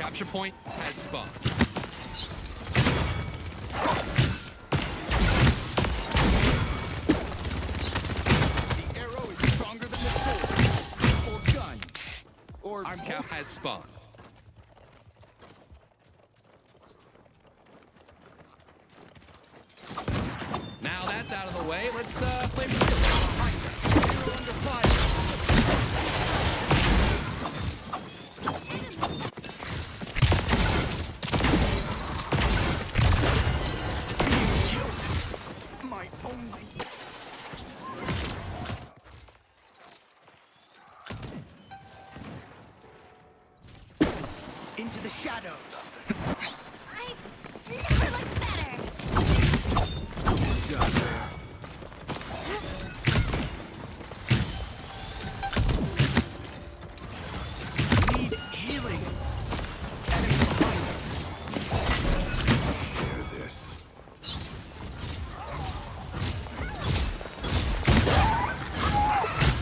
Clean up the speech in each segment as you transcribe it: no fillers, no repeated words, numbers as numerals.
Capture point has spawned. The arrow is stronger than the sword. Or gun. Or Arm cap has spawned. Now that's out of the way, let's play real. hero under fire. My only. Into the shadows. I never looked better. Need healing. Enemy behind us. Hear this.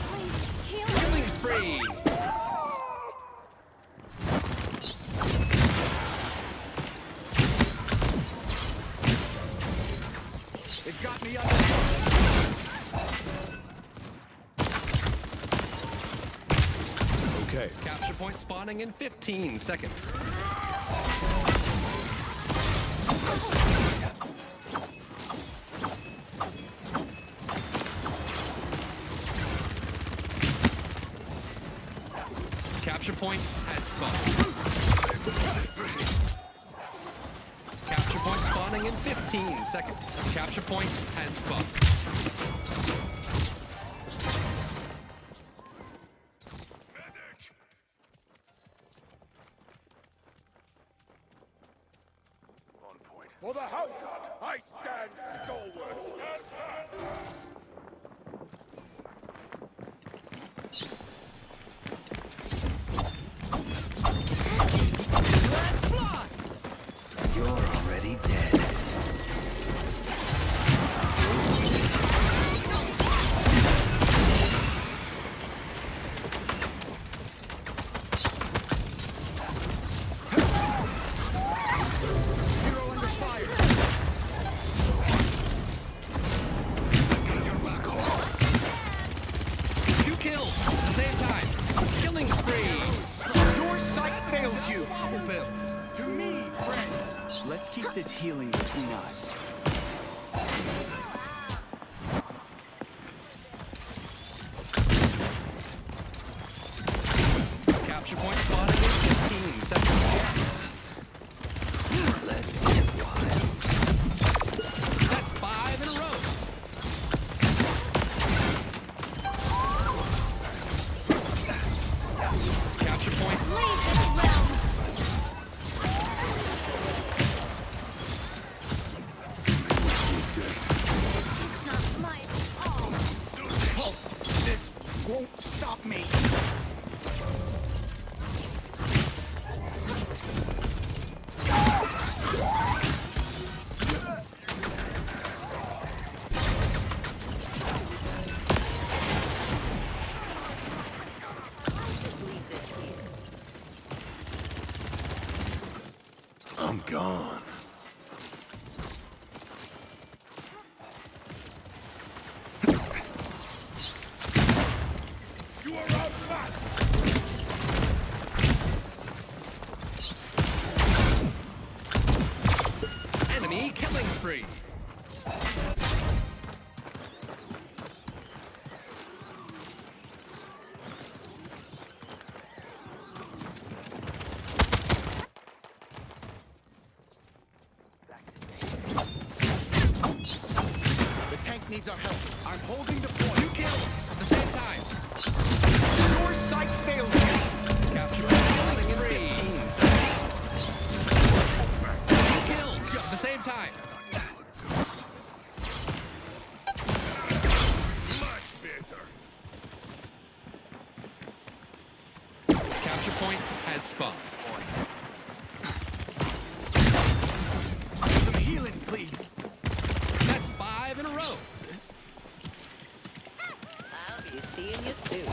Please, heal me. Killing spree! It got me under. Okay. Capture point spawning in 15 seconds. Capture point has spawned. Capture point spawning in 15 seconds. Capture point has spawned. On point. For the house, I stand stalwart. You're already dead. Hero under fire. 2 kills at the same time. Killing spree. Your sight fails you. To me, friends. Let's keep this healing between us. Capture point spawning in 15 seconds. Let's get wild. That's 5 in a row. Capture point. Leave this realm. It's not my fault. Halt! This won't stop me. I'm gone. You are outmatched. Enemy killing spree. The tank needs our help. I'm holding the point. 2 kills at the same time. Your sight fails you. Capture point spawning in 15 seconds. 2 kills at the same time. Much better. Capture point has spawned. Some healing, please. That's 5 in a row. I'll be seeing you soon.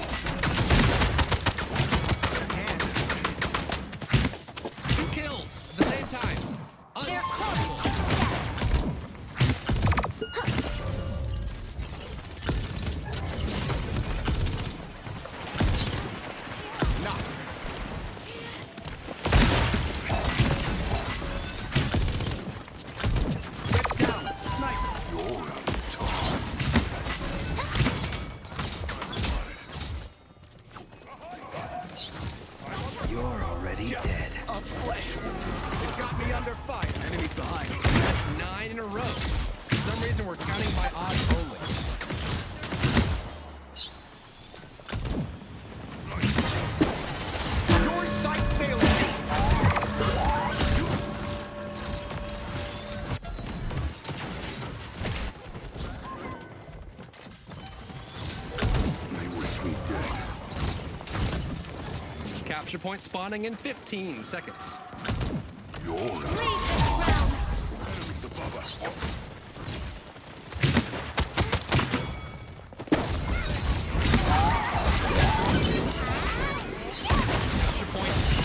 already dead. A flesh wound. It got me under fire. Enemies behind. 9 in a row. For some reason, we're counting by odds only. Your sight fails me. They wish me dead. Capture point spawning in 15 seconds. You're out. Leave this round. Enemies above us. Capture point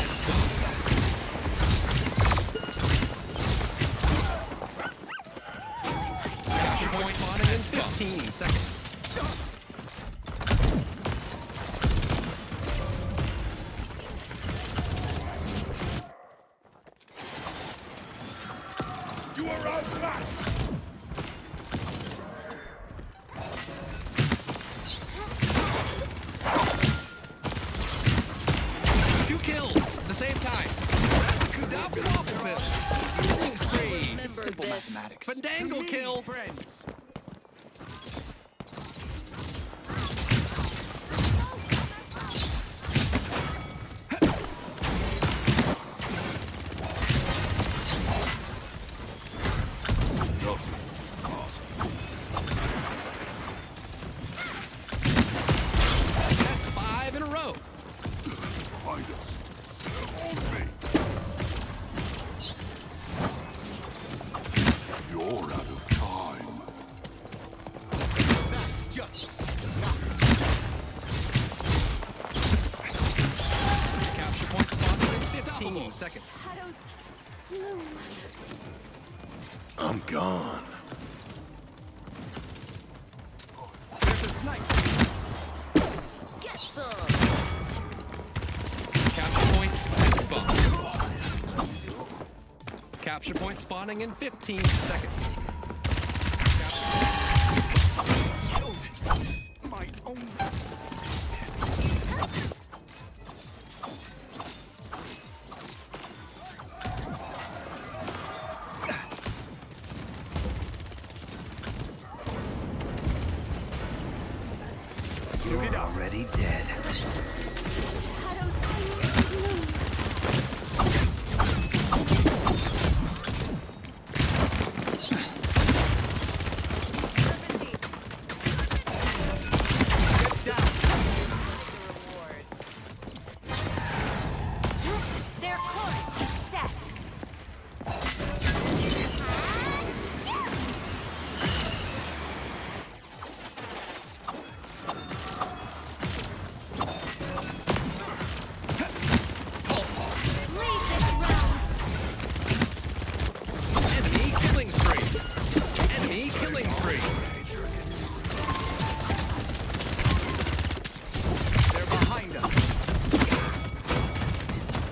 Capture point spawning in 15 seconds. You are outmatched! 2 kills at the same time. Killing spree. Remember Simple this. mathematics. Fandangle kill. Friends. That's 5 in a row. Find us. They're on me. You're out of time. That's justice. Capture point spawning in 15 seconds. Shadows loom. I'm gone. There's a snipe. Get some. Capture point has spawned. Capture point spawning in 15 seconds. My own. You're already dead. Shadows loom. Reward. Their course is set. Leave this round. Enemy killing spree. Enemy killing spree. They're behind us.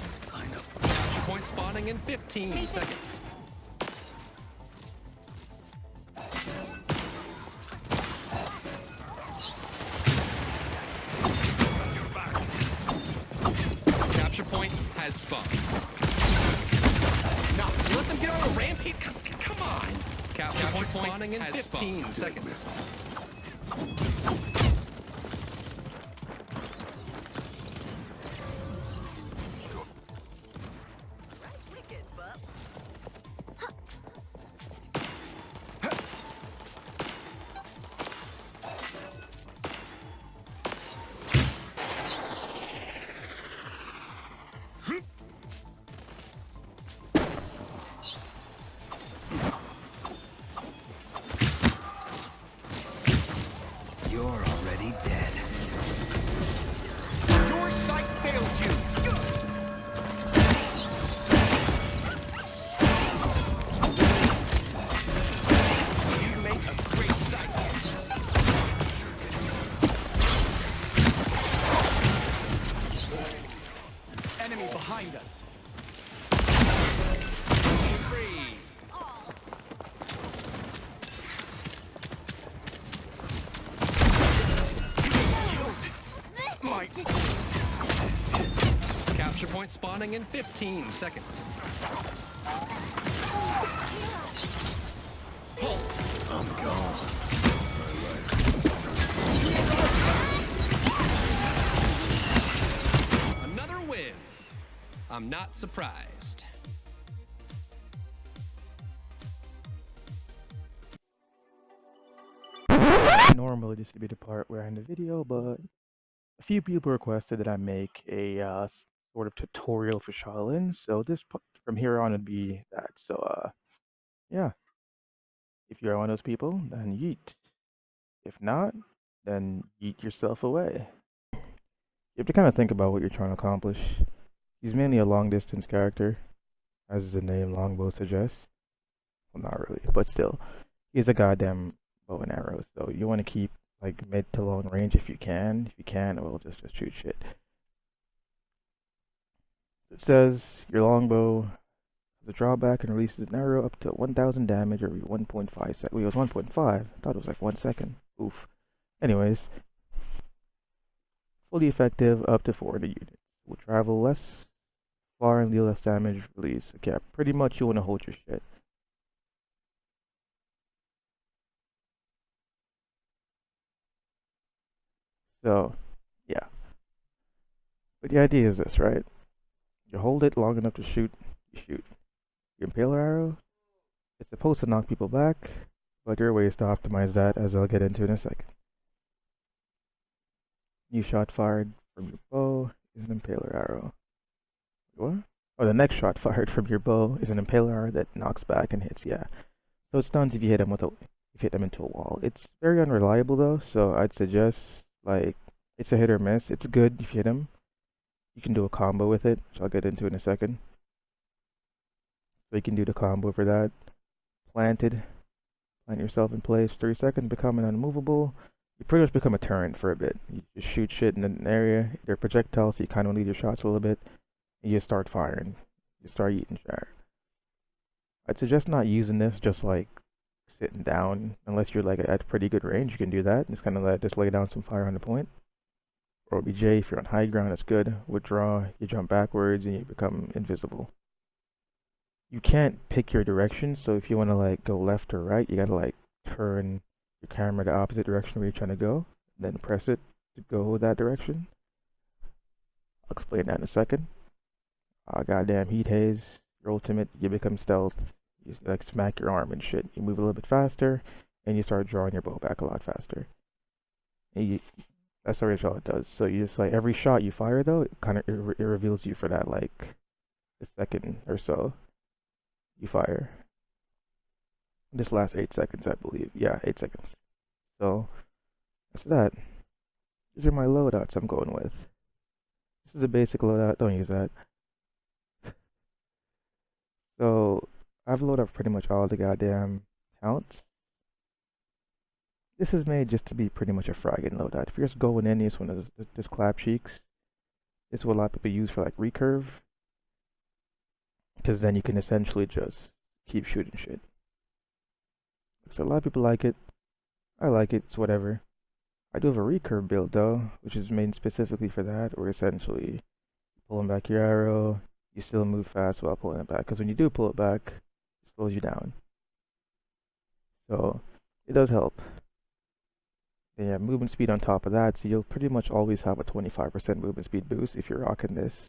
Sign up. Capture point spawning in 15 seconds. Capture point has spawned. Now, let them get on a rampage. Come on. Capture point spawning in 15 seconds. Wicked, bub. You're already dead. Your sight fails you. You make a great sight. Enemy behind us. Free. This My is point spawning in 15 seconds. I'm gone. Another win. I'm not surprised. Normally this would be the part where I end the video, but a few people requested that I make a sort of tutorial for Sha Rin, so from here on would be that. So yeah, if you're one of those people, then yeet. If not, then yeet yourself away. You have to kind of think about what you're trying to accomplish. He's mainly a long distance character, as the name Longbow suggests. Well, not really, but still, he's a goddamn bow and arrow, so you want to keep like mid to long range if you can. If you can, well, just shoot shit. It says your longbow has a drawback and releases an arrow up to 1,000 damage every 1.5 seconds. Wait, it was 1.5. I thought it was like 1 second. Oof. Anyways, fully effective up to 400 units. Will travel less far and deal less damage release. Okay, pretty much you want to hold your shit. So, yeah. But the idea is this, right? You hold it long enough to shoot, you shoot. Your impaler arrow, it's supposed to knock people back, but there are ways to optimize that, as I'll get into in a second. New shot fired from your bow is an impaler arrow. What? Oh, the next shot fired from your bow is an impaler arrow that knocks back and hits, yeah. So it stuns if you hit them if you hit them into a wall. It's very unreliable though, so I'd suggest, like, it's a hit or miss. It's good if you hit them. You can do a combo with it, which I'll get into in a second. So you can do the combo for that. Plant yourself in place for 3 seconds, becoming unmovable. You pretty much become a turret for a bit. You just shoot shit in an area. They're projectiles, so you kind of lead your shots a little bit. And you start firing. You start eating share. I'd suggest not using this just like sitting down, unless you're like at pretty good range. You can do that. Just kind of just lay down some fire on the point. Or OBJ, if you're on high ground, that's good. Withdraw, you jump backwards, and you become invisible. You can't pick your direction, so if you want to like go left or right, you gotta like turn your camera the opposite direction where you're trying to go, then press it to go that direction. I'll explain that in a second. Goddamn heat haze, your ultimate, you become stealth, you like smack your arm and shit. You move a little bit faster, and you start drawing your bow back a lot faster. And that's already all it does. So you just like every shot you fire though, it kind of it reveals you for that like a second or so. You fire. This lasts 8 seconds, I believe. Yeah, 8 seconds. So that's that. These are my loadouts I'm going with. This is a basic loadout. Don't use that. So I've loaded up pretty much all the goddamn talents. This is made just to be pretty much a fragging loadout. If you're just going in, you just want to just clap cheeks. This is what a lot of people use for like recurve. Because then you can essentially just keep shooting shit. So a lot of people like it. I like it. It's whatever. I do have a recurve build though, which is made specifically for that, where essentially pulling back your arrow, you still move fast while pulling it back. Because when you do pull it back, it slows you down. So it does help. Then you have movement speed on top of that, so you'll pretty much always have a 25% movement speed boost if you're rocking this.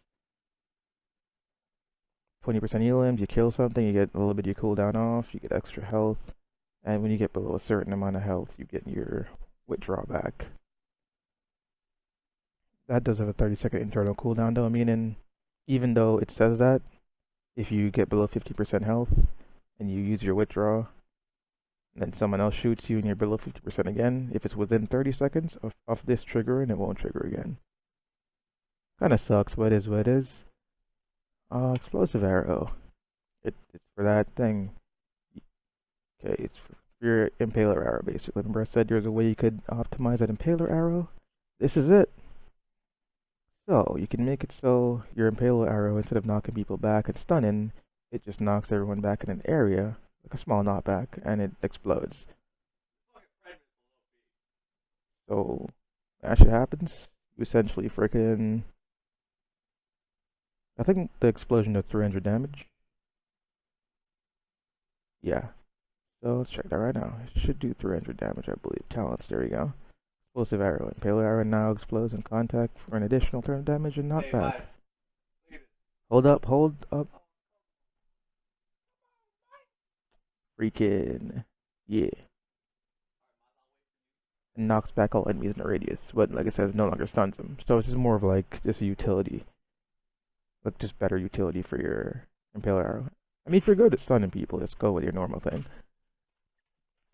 20% heal limbs, you kill something, you get a little bit of your cooldown off, you get extra health, and when you get below a certain amount of health, you get your withdraw back. That does have a 30-second internal cooldown though, meaning even though it says that, if you get below 50% health, and you use your withdraw, and then someone else shoots you and you're below 50% again, if it's within 30 seconds of this triggering, it won't trigger again. Kinda sucks, but it is what it is. Explosive arrow. It's for that thing. Okay, it's for your impaler arrow, basically. Remember I said there's a way you could optimize that impaler arrow? This is it. So, you can make it so your impaler arrow, instead of knocking people back and stunning, it just knocks everyone back in an area, like a small knockback, and it explodes. So, when that shit happens, you essentially freaking I think the explosion does 300 damage. Yeah. So let's check that right now. It should do 300 damage, I believe. Talents, there we go. Explosive arrow. Impaler arrow now explodes in contact for an additional turn of damage and knockback. Hold up, hold up. Freaking yeah. And knocks back all enemies in the radius, but like I said, it no longer stuns them. So it's just more of like just a utility. Like just better utility for your Impaler arrow. I mean, if you're good at stunning people, just go with your normal thing.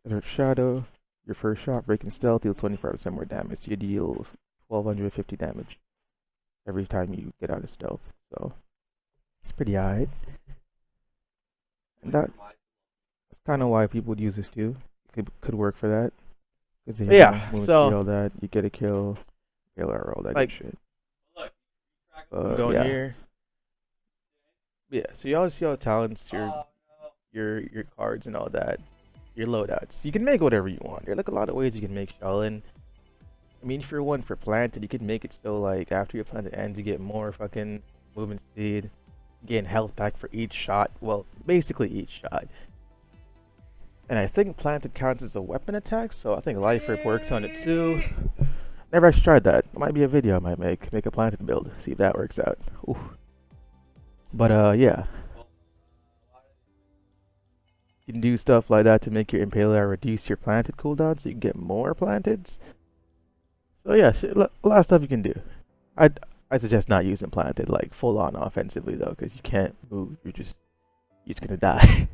Desert Shadow, your first shot, breaking stealth, deals 25% more damage. You deal 1250 damage every time you get out of stealth. So it's pretty alright. And that's kind of why people would use this too. It could work for that. Yeah, so all that you get a kill, all that like, good shit. Going here. Yeah, so you all see all the talents, your cards and all that, your loadouts. You can make whatever you want. There are like a lot of ways you can make Sha Rin. I mean, if you're one for planted, you can make it so like after your planted ends, you get more fucking movement speed, gain health back for each shot. Well, basically each shot. And I think planted counts as a weapon attack, so I think life rip works on it too. Never actually tried that. It might be a video I might make a planted build, see if that works out. Ooh. But yeah. You can do stuff like that to make your Impaler reduce your planted cooldown so you can get more planteds. So yeah, a lot of stuff you can do. I suggest not using planted like full on offensively though, because you can't move. You're just gonna die.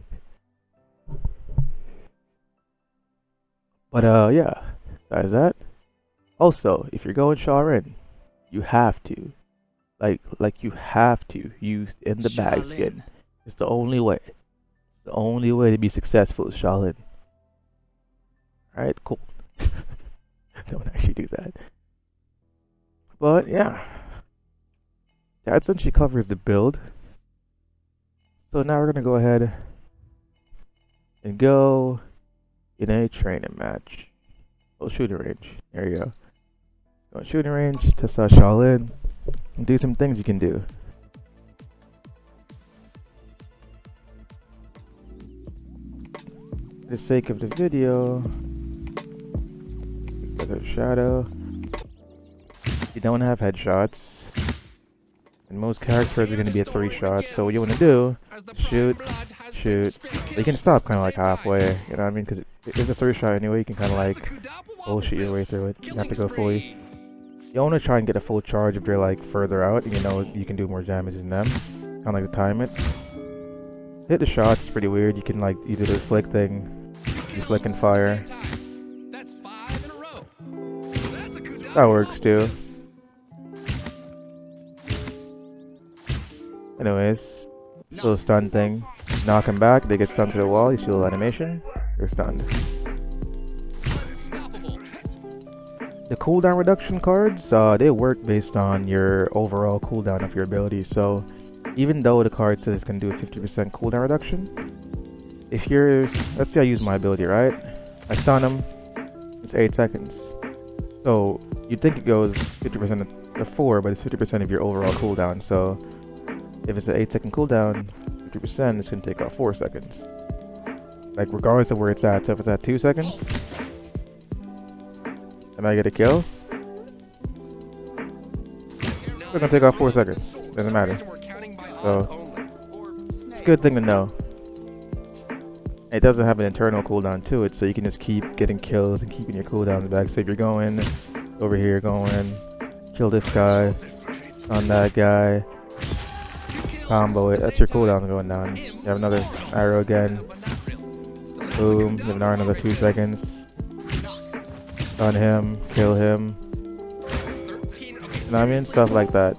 But yeah, besides that. Also, if you're going Sha Rin, you have to, like you have to use in the bag skin. It's the only way. The only way to be successful is Sha Rin. Alright, cool. Don't actually do that. But yeah, that essentially covers the build. So now we're gonna go ahead and go in a training match. Oh, shooting range. There you go. Go in shooting range, test out Sha Rin, and do some things you can do. For the sake of the video, Desert Shadow. You don't have headshots, and most characters are going to be at 3 shots. So what you want to do, shoot. You can stop kind of like halfway, you know what I mean? Because it is a 3 shot anyway. You can kind of like bullshit your way through it. You have to go fully. You want to try and get a full charge if they're like further out, and you know you can do more damage than them. Kind of like to time it. Hit the shots. It's pretty weird. You can like either do the flick thing, you flick and fire. That works too. Anyways, little stun thing. Knock them back, they get stunned to the wall, you see a little animation, they're stunned. The cooldown reduction cards, they work based on your overall cooldown of your ability. So even though the card says it's going to do a 50% cooldown reduction, if you're, let's say I use my ability, right? I stun him, it's 8 seconds. So you'd think it goes 50% of 4, but it's 50% of your overall cooldown. So if it's an 8-second cooldown, 50%, it's going to take about 4 seconds. Like, regardless of where it's at. So if it's at 2 seconds, and I get a kill, it's going to take off 4 seconds. Doesn't matter. So, it's a good thing to know. It doesn't have an internal cooldown to it, so you can just keep getting kills and keeping your cooldowns back. So if you're going over here, going, kill this guy, on that guy, combo it, that's your cooldown going down. You have another arrow again. Boom, you have another 2 seconds. Stun him, kill him. You know what I mean? Stuff like that.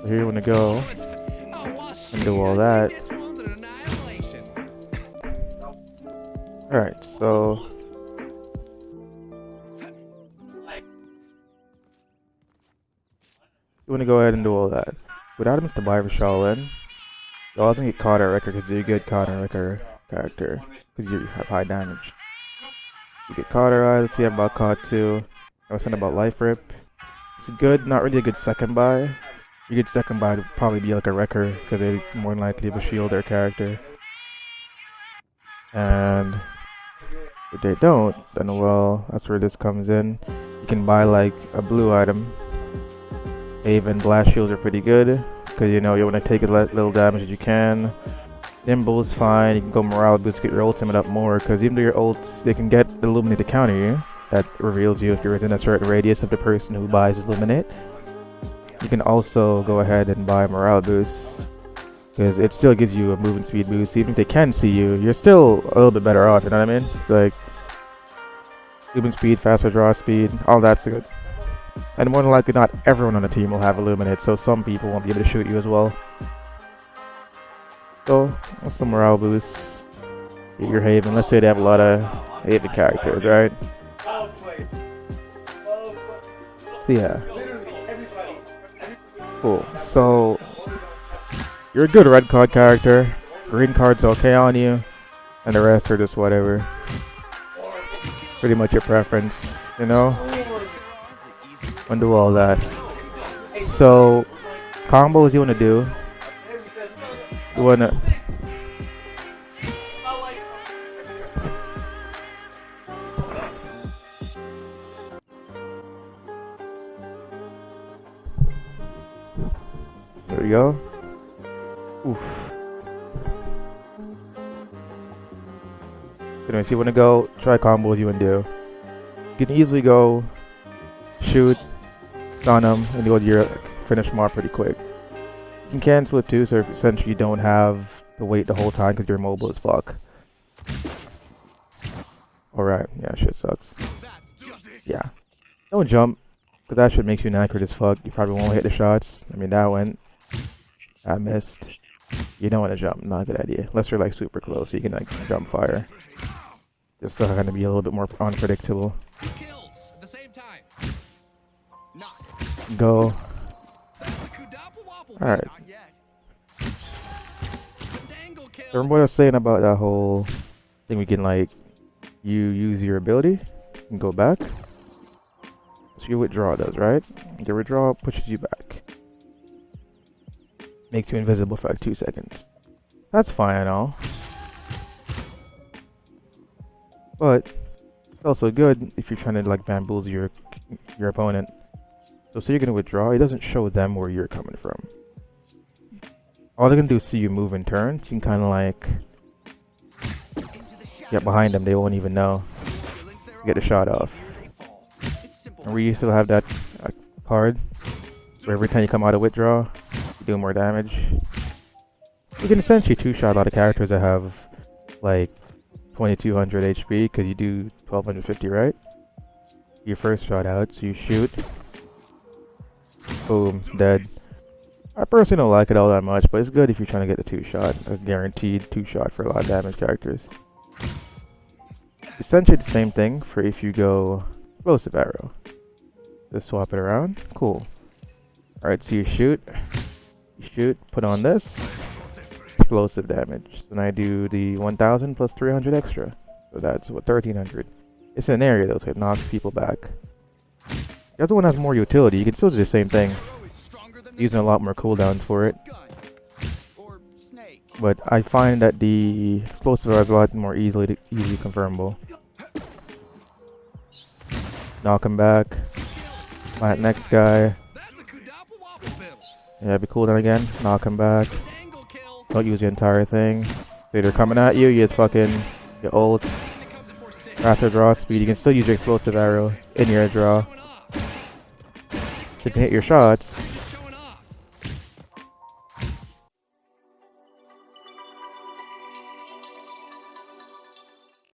So here you want to go and do all that. Alright, so you want to go ahead and do all that. Without him to buy for Sha Rin, you also get caught at record because you're a good caught at record character because you have high damage. You get caught, let's see about caught 2. I was saying about Life Rip. It's good, not really a good second buy. Your good second buy would probably be like a Wrecker, because they more than likely have a shield their character. And if they don't, then well, that's where this comes in. You can buy like a blue item. Haven blast shields are pretty good, because you know you want to take as little damage as you can. Nimble is fine. You can go morale boost, get your ultimate up more, because even though your ults, they can get Illuminate to counter you. That reveals you if you're within a certain radius of the person who buys Illuminate. You can also go ahead and buy morale boost, because it still gives you a movement speed boost. Even if they can see you, you're still a little bit better off, you know what I mean? It's like movement speed, faster draw speed, all that's good. And more than likely not everyone on the team will have Illuminate, so some people won't be able to shoot you as well. So, what's some morale boost? Get your Haven. Let's say they have a lot of Haven characters, right? So yeah. Cool. So, you're a good red card character. Green card's okay on you. And the rest are just whatever. Pretty much your preference, you know? Undo all that. So, combos you want to do. You want to... There we go. Oof. Anyway, so you want to go try combos you want to do. You can easily go shoot, stun them, and go to your finish them off pretty quick. You can cancel it too, so essentially you don't have to wait the whole time because you're mobile as fuck. Alright, yeah, shit sucks. Yeah. Don't jump, because that shit makes you inaccurate as fuck. You probably won't hit the shots. I mean, that went. I missed. You don't want to jump, not a good idea. Unless you're like super close, so you can like jump fire. Just so kind of be a little bit more unpredictable. Kills at the same time. Go. Alright. So remember what I was saying about that whole thing, we can like, you use your ability and go back. So your withdraw does, right? Your withdraw pushes you back. Makes you invisible for like 2 seconds. That's fine and all. But it's also good if you're trying to like bamboozle your opponent. So say you're gonna withdraw, it doesn't show them where you're coming from. All they're gonna do is see you move and turn, so you can kinda like get behind them, they won't even know. Get a shot off. And we used to have that card where every time you come out of withdraw, you do more damage. You can essentially two-shot a lot of characters that have like 2200 HP because you do 1250, right? Your first shot out, so you shoot. Boom, dead. I personally don't like it all that much, but it's good if you're trying to get the two-shot, a guaranteed two-shot for a lot of damage characters. Essentially the same thing for if you go explosive arrow. Just swap it around. Cool. Alright, so you shoot, put on this, explosive damage. Then I do the 1000 plus 300 extra. So that's what, 1300. It's an area though, so it knocks people back. The other one has more utility. You can still do the same thing, using a lot more cooldowns for it. But I find that the explosive are a lot more easily confirmable. Knock him back. That next guy. Yeah, be cooldown again. Knock him back. Don't use the entire thing. So they're coming at you. You fucking your ult. After draw speed, you can still use your explosive arrow in your draw. So you can hit your shots.